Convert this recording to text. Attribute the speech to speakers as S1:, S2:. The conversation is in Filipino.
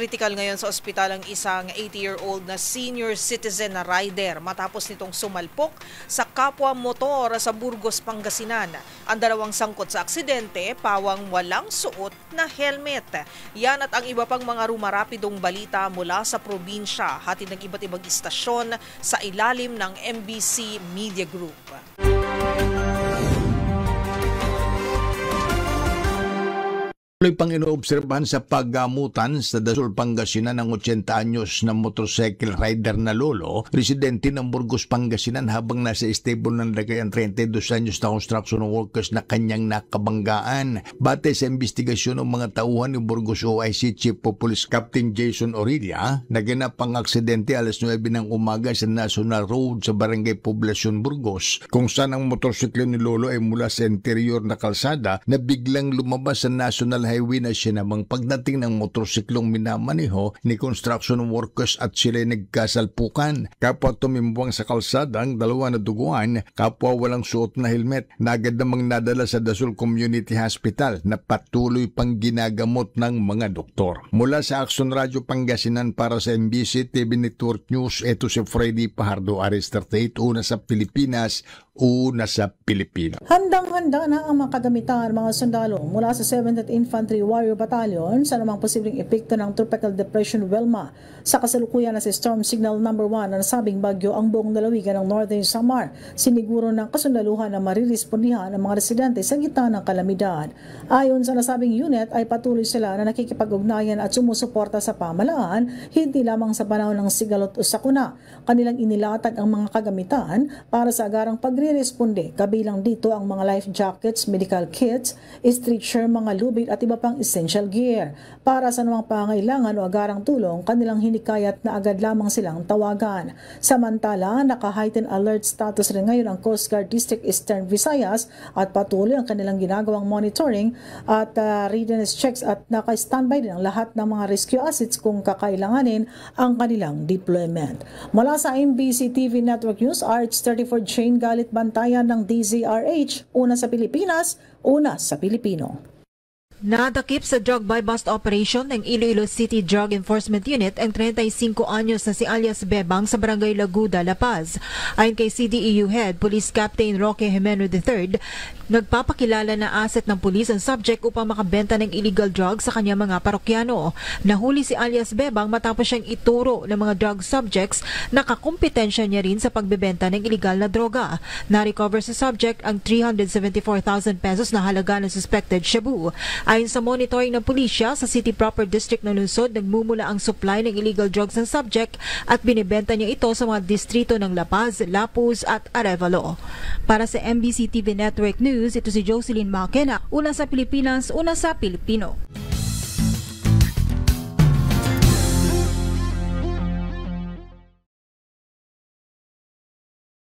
S1: Critical ngayon sa ospital ang isang 80-year-old na senior citizen na rider matapos nitong sumalpok sa kapwa motor sa Burgos, Pangasinan. Ang dalawang sangkot sa aksidente, pawang walang suot na helmet. Yan at ang iba pang mga rumarapidong balita mula sa probinsya, hatid ng iba't ibang istasyon sa ilalim ng MBC Media Group.
S2: Tuloy pang inoobserbahan sa paggamutan sa Dasol, Pangasinan ng 80 anyos na motorcycle rider na lolo, residente ng Burgos, Pangasinan habang nasa stable ng lagay ang 32 anyos na construction workers na kanyang nakabanggaan. Batay sa investigasyon ng mga tauhan ni Burgos OIC Chief of Police Captain Jason Orilla, naganap ang aksidente alas 9 ng umaga sa National Road sa Barangay Poblacion, Burgos, kung saan ang motorsiklo ni lolo ay mula sa interior na kalsada na biglang lumabas sa National Highway na sinamang pagdating ng motorsiklong minamaneho ni construction workers at sila'y nagkasalpukan. Kapwa tumimbwang sa kalsada ang dalawa na duguan, kapwa walang suot na helmet, na agad namang nadala sa Dasol Community Hospital na patuloy pang ginagamot ng mga doktor. Mula sa Action Radio Pangasinan para sa MBC TV Network News, ito si Freddy Pajardo, Aris 38, una sa Pilipinas, una sa Pilipino.
S3: Handang-handa na ang mga kagamitan mga sundalo mula sa 7th Infantry Warrior Battalion sa namang posibleng epekto ng Tropical Depression Wilma. Sa kasalukuyan na si Storm Signal No. 1 na nasabing bagyo ang buong lalawigan ng Northern Samar, siniguro ng kasundaluhan na marirespondihan ang mga residente sa gitna ng kalamidad. Ayon sa nasabing unit ay patuloy sila na nakikipag-ugnayan at sumusuporta sa pamahalaan, hindi lamang sa panahon ng sigalot o sakuna. Kanilang inilatag ang mga kagamitan para sa agarang pagre-responde, kabilang dito ang mga life jackets, medical kits, stretcher, mga lubid at iba pang essential gear. Para sa namang pangailangan o agarang tulong, kanilang hinikayat na agad lamang silang tawagan. Samantala, naka-heightened alert status rin ngayon ang Coast Guard District Eastern Visayas at patuloy ang kanilang ginagawang monitoring at readiness checks at naka-standby din ang lahat ng mga rescue assets kung kakailanganin ang kanilang deployment. Mula sa MBC TV Network News, RH34 Jane Galit Bantayan ng DZRH, una sa Pilipinas, una sa Pilipino.
S4: Nadakip sa drug buy-bust operation ng Iloilo City Drug Enforcement Unit ang 35 anyos na si alias Bebang sa Barangay Laguda, La Paz. Ayon kay CDEU Head Police Captain Roque Jimeno III, nagpapakilala na asset ng pulis ang subject upang makabenta ng illegal drugs sa kanyang mga parokyano. Nahuli si alias Bebang matapos siyang ituro ng mga drug subjects na kakumpetensya niya rin sa pagbebenta ng illegal na droga. Na-recover sa subject ang 374,000 pesos na halaga ng suspected shabu. Ayon sa monitoring ng pulisya sa City Proper District ng lungsod, nagmumula ang supply ng illegal drugs ng subject at binibenta niya ito sa mga distrito ng La Paz, Lapuz at Arevalo. Para sa MBC TV Network News, ito si Jocelyn Makena, una sa Pilipinas, una sa Pilipino.